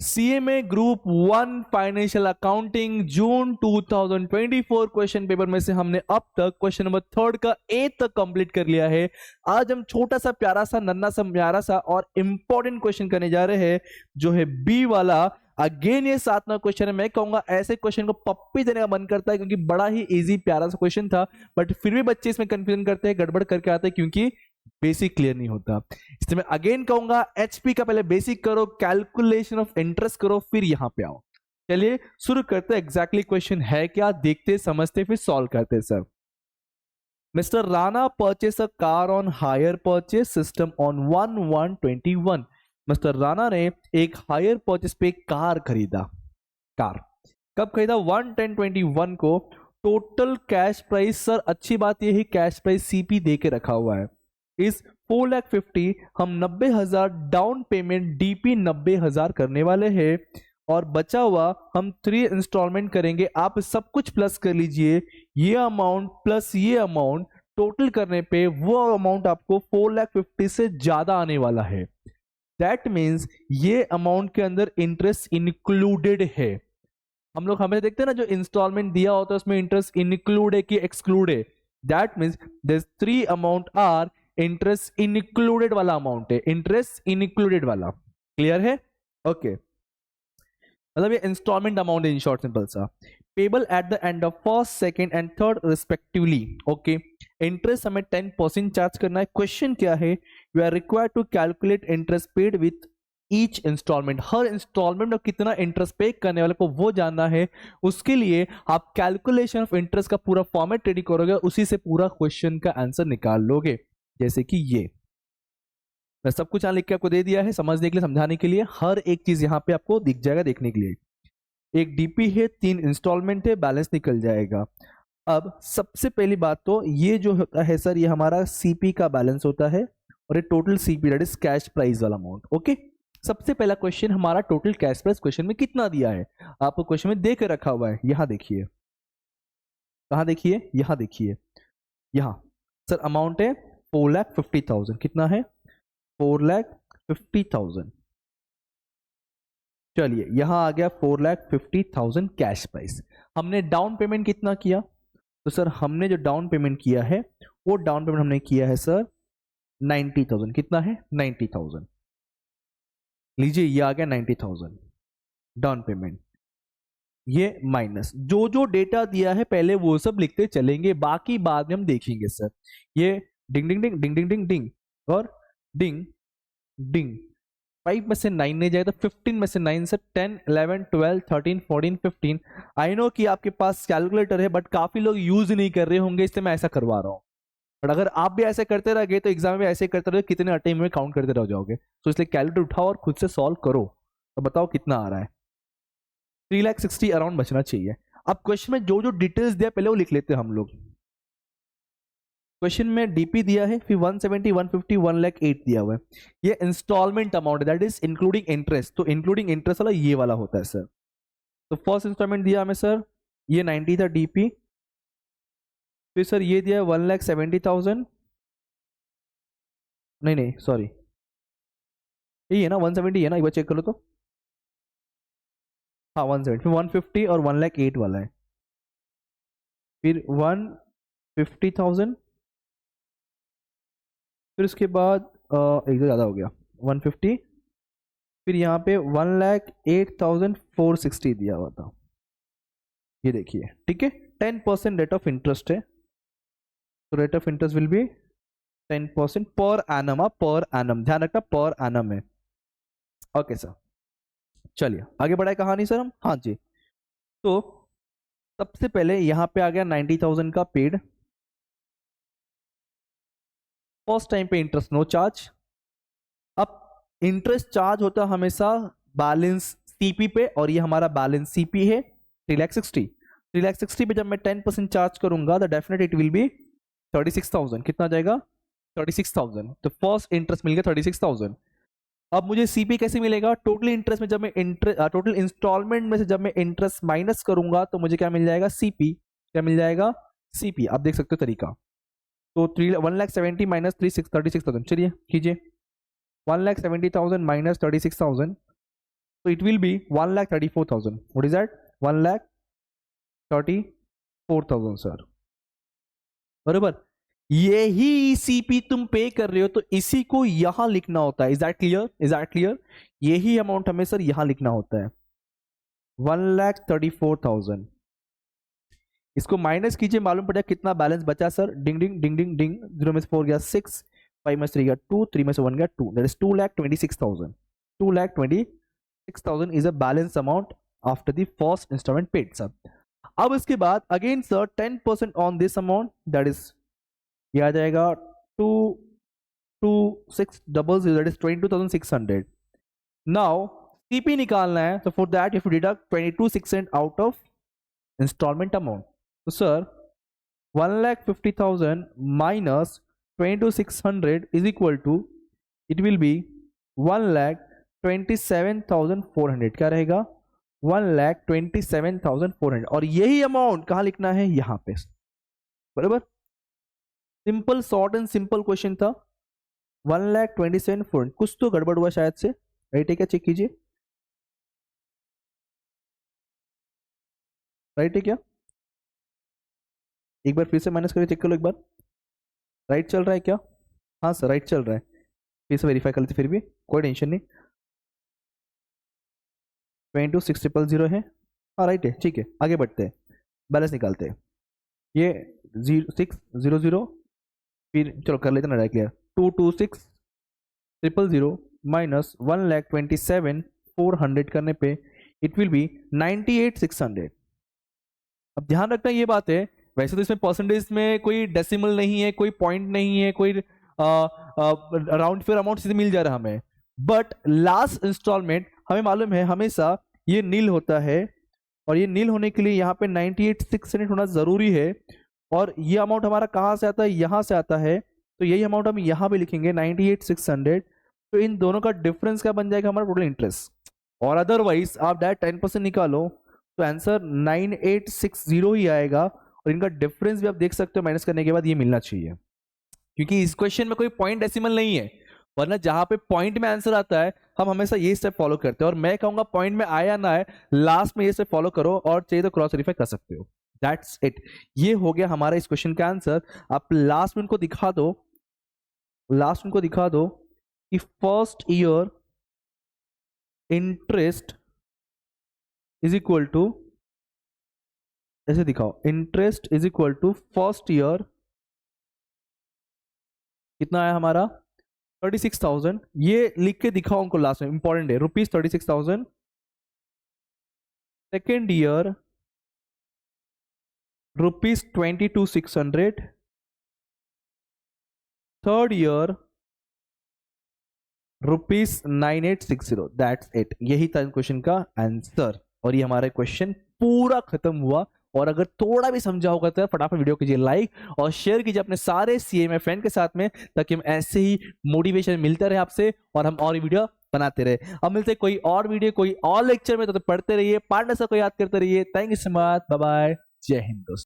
CMA group 1 financial accounting जून 2024 question paper में से हमने अब तक क्वेश्चन नंबर 3 का ए तक कंप्लीट कर लिया है। आज हम छोटा सा प्यारा सा नन्ना सा प्यारा सा और इंपॉर्टेंट क्वेश्चन करने जा रहे हैं जो है बी वाला। अगेन ये 7वां क्वेश्चन है। मैं कहूंगा ऐसे क्वेश्चन को पप्पी देने का मन करता है क्योंकि बड़ा ही इजी प्यारा सा क्वेश्चन था, बट फिर भी बच्चे इसमें कंफ्यूजन करते हैं, गड़बड़ करके आते हैं क्योंकि बेसिक क्लियर नहीं होता। इसलिए मैं अगेन कहूंगा एचपी का पहले बेसिक करो, कैलकुलेशन ऑफ इंटरेस्ट करो, फिर यहां पे आओ। चलिए शुरू करते हैं। एग्जैक्टली क्वेश्चन है क्या, देखते समझते फिर सॉल्व करते sir. Mister Rana purchase a car on hire purchase system on 1/1/21। Mister Rana ने एक हायर परचेस पे कार खरीदा। कार कब खरीदा? 1/10/21 को। टोटल कैश प्राइस, सर अच्छी बात यह है कैश प्राइस सीपी दे के रखा हुआ है, इस 4,50,000 हम 90,000 डाउन पेमेंट डीपी 90,000 करने वाले हैं और बचा हुआ हम 3 इंस्टॉलमेंट करेंगे। आप सब कुछ प्लस कर लीजिए, ये अमाउंट प्लस ये अमाउंट टोटल करने पे वो अमाउंट आपको 4,50,000 से ज्यादा आने वाला है। दैट मीन्स ये अमाउंट के अंदर इंटरेस्ट इंक्लूडेड है। हम लोग हमें देखते हैं ना जो इंस्टॉलमेंट दिया होता है उसमें इंटरेस्ट इंक्लूड है कि एक्सक्लूड है। That means this 3 amount are interest included वाला अमाउंट है, इंटरेस्ट इंक्लूडेड वाला। क्लियर है? ओके मतलब ये इंस्टॉलमेंट अमाउंट है इन शॉर्ट सिंपल सा। Payable at the end of first, second and third respectively. Okay interest हमें 10% चार्ज करना है। क्वेश्चन क्या है? You are required to calculate interest paid with each installment. हर इंस्टॉलमेंट में कितना इंटरेस्ट पे करने वाले को वो जानना है। उसके लिए आप कैलकुलेशन ऑफ इंटरेस्ट का पूरा फॉर्मेट रेडी करोगे, उसी से पूरा क्वेश्चन का आंसर निकाल लोगे। जैसे कि ये मैं सब कुछ यहां लिख के आपको दे दिया है समझने के लिए, समझाने के लिए। हर एक चीज यहां पे आपको दिख जाएगा देखने के लिए। एक डीपी है, 3 इंस्टॉलमेंट है, बैलेंस निकल जाएगा। अब सबसे पहली बात तो ये जो होता है सर, ये हमारा सीपी का बैलेंस होता है और ये total CP that is cash price वाला अमाउंट। ओके सबसे पहला क्वेश्चन हमारा टोटल कैश प्राइस क्वेश्चन में कितना दिया है आपको क्वेश्चन में दे के रखा हुआ है। यहां देखिए, कहां देखिए, यहां देखिए, यहां सर अमाउंट है 4,50,000। कितना है? 4,50,000। चलिए यहां आ गया 4,50,000 कैश प्राइस। हमने डाउन पेमेंट कितना किया? तो सर हमने जो डाउन पेमेंट किया है वो डाउन पेमेंट हमने किया है सर 90,000। कितना है? 90,000। लीजिए ये आ गया 90,000 डाउन पेमेंट। ये माइनस जो जो डेटा दिया है पहले वो सब लिखते चलेंगे, बाकी बाद में हम देखेंगे सर। ये डिंग डिंग डिंग डिंग डिंग डिंग डिंग और डिंग डिंग। 5 में से 9 नहीं जाएगा तो 15 में से 9 से 10 11 12 13 14 15। आई नो कि आपके पास कैलकुलेटर है बट काफी लोग यूज नहीं कर रहे होंगे, इसलिए मैं ऐसा करवा रहा हूँ। बट अगर आप भी ऐसे करते रह गए तो एग्जाम में ऐसे करते रहे कितने अटेम्प्ट में काउंट करते रह जाओगे। तो इसलिए कैलकुलेटर उठाओ और खुद से सॉल्व करो। तो बताओ कितना आ रहा है? 3,60,000 अराउंड बचना चाहिए। अब क्वेश्चन में जो जो डिटेल्स दिया पहले वो लिख लेते हैं हम लोग। क्वेश्चन में डीपी दिया है, फिर 170, 150, 1,08,000 दिया हुआ है। ये इंस्टॉलमेंट अमाउंट है दैट इज इंक्लूडिंग इंटरेस्ट। तो इंक्लूडिंग इंटरेस्ट वाला ये वाला होता है सर। तो फर्स्ट इंस्टॉलमेंट दिया हमें सर ये 90 था डीपी, फिर सर ये दिया 1,70,000। नहीं नहीं सॉरी यही है ना 170 है ना, एक बार चेक कर लो तो। हाँ 170, फिर 150 और 1,08,000 वाला है, फिर 150,000, फिर उसके बाद एक तो ज़्यादा हो गया 150, फिर यहाँ पे 1,08,460 दिया हुआ था। ये देखिए ठीक है 10% रेट ऑफ इंटरेस्ट है। तो rate of interest will be 10% per annum. Per annum ध्यान रखना पर एनम है। ओके सर चलिए आगे बढ़ाए कहानी सर हम। हाँ जी तो सबसे पहले यहाँ पे आ गया 90,000 का पेड। फर्स्ट टाइम पे इंटरेस्ट नो चार्ज। अब इंटरेस्ट चार्ज होता है हमेशा बैलेंस सीपी पे और ये हमारा बैलेंस सीपी है 3,60,000। 3,60,000 पे जब मैं 10% चार्ज करूंगा तो डेफिनेट इट विल बी 36,000। कितना जाएगा? 36,000। तो फर्स्ट इंटरेस्ट मिल गया 36,000। अब मुझे सीपी कैसे मिलेगा? टोटल इंटरेस्ट में जब मैं टोटल इंस्टॉलमेंट में से जब मैं इंटरेस्ट माइनस करूंगा तो मुझे क्या मिल जाएगा? सीपी। क्या मिल जाएगा? सीपी। आप देख सकते हो तरीका। तो 1,70,000 माइनस 36,000। चलिए कीजिए 1,70,000 minus 36,000 So it will be 1,34,000. What is that? 1,34,000 sir. बराबर. यही ईसीपी तुम पे कर रहे हो तो इसी को यहां लिखना होता है. Is that clear? Is that clear? यही अमाउंट हमें सर यहां लिखना होता है 1,34,000. इसको माइनस कीजिए, मालूम पड़ा कितना बैलेंस बचा सर. डिंग डिंग डिंग डिंग डिंग. 0 में से 4 गया 6, 5 में से 3 गया 2, 3 में से 1 गया 2. That is 2,26,000. 2,26,000 is a balance amount after the first installment paid sir. अब इसके बाद again sir 10% on this amount, that is ये आ जाएगा 2,26,000, दैट इज 22,600. नाउ सीपी निकालना है, so for that you have to deduct 22,600 out of installment amount. So sir 1,50,000 minus 22,600 is equal to, it will be 1,27,400. क्या रहेगा? 1,27,400. और यही amount कहाँ लिखना है? यहां पे. बराबर. Simple, short and simple question था. 1,27,400. कुछ तो गड़बड़ हुआ शायद से. राइट है क्या? चेक कीजिए. राइट है क्या? एक बार फिर से माइनस करके चेक कर लो एक बार. राइट चल रहा है क्या? हाँ सर राइट चल रहा है. फिर से वेरीफाई कर लेते, फिर भी कोई टेंशन नहीं. 22,600 है. हाँ राइट है. ठीक है आगे बढ़ते हैं, बैलेंस निकालते हैं. ये 600, फिर चलो कर लेते ना डायरेक्ट. 226,000 माइनस 1,27,400 करने पे इट विल बी 98,600. अब ध्यान रखना ये बात है, वैसे तो इसमें परसेंटेज में कोई डेसिमल नहीं है, कोई पॉइंट नहीं है, कोई राउंड फिर अमाउंट सीधे मिल जा रहा हमें. बट लास्ट इंस्टॉलमेंट हमें मालूम है हमेशा ये नील होता है, और ये नील होने के लिए यहाँ पे 98,600 होना जरूरी है. और ये अमाउंट हमारा कहाँ से आता है? यहाँ से आता है. तो यही अमाउंट हम यहाँ पे लिखेंगे 98,600. तो इन दोनों का डिफरेंस क्या बन जाएगा? हमारा टोटल इंटरेस्ट. और अदरवाइज आप डायरेक्ट 10% निकालो तो आंसर 9860 ही आएगा. और इनका डिफरेंस भी आप देख सकते हो माइनस करने के बाद ये मिलना चाहिए, क्योंकि इस क्वेश्चन में कोई पॉइंट डेसिमल नहीं है. वरना जहां पे पॉइंट में आंसर आता है हम हमेशा ये स्टेप फॉलो करते हैं. और मैं कहूंगा पॉइंट में आया ना आए, लास्ट में ये स्टेप फॉलो करो, और चाहिए तो क्रॉस वेरीफाई कर सकते हो. That's it. ये हो गया हमारा इस क्वेश्चन का आंसर. आप लास्ट में उनको दिखा दो, लास्ट उनको दिखा दो कि first year interest is equal to, ऐसे दिखाओ, interest is equal to first year कितना आया हमारा? 36,000. ये लिख के दिखाओ उनको लास्ट में, इंपॉर्टेंट है. ₹36,000. Second year ₹22,600. Third year ₹9,860. That's it. यही था क्वेश्चन का आंसर. और ये हमारा क्वेश्चन पूरा खत्म हुआ. और अगर थोड़ा भी समझा होगा तो फटाफट वीडियो कीजिए लाइक और शेयर कीजिए अपने सारे सीएमए फ्रेंड के साथ में, ताकि हम ऐसे ही मोटिवेशन मिलता रहे आपसे और हम और वीडियो बनाते रहे. अब मिलते हैं कोई और वीडियो, कोई और लेक्चर में. तो पढ़ते रहिए, पार्टनर से को याद करते रहिए. Thank you so much. Bye bye. जय हिंद दोस्तों.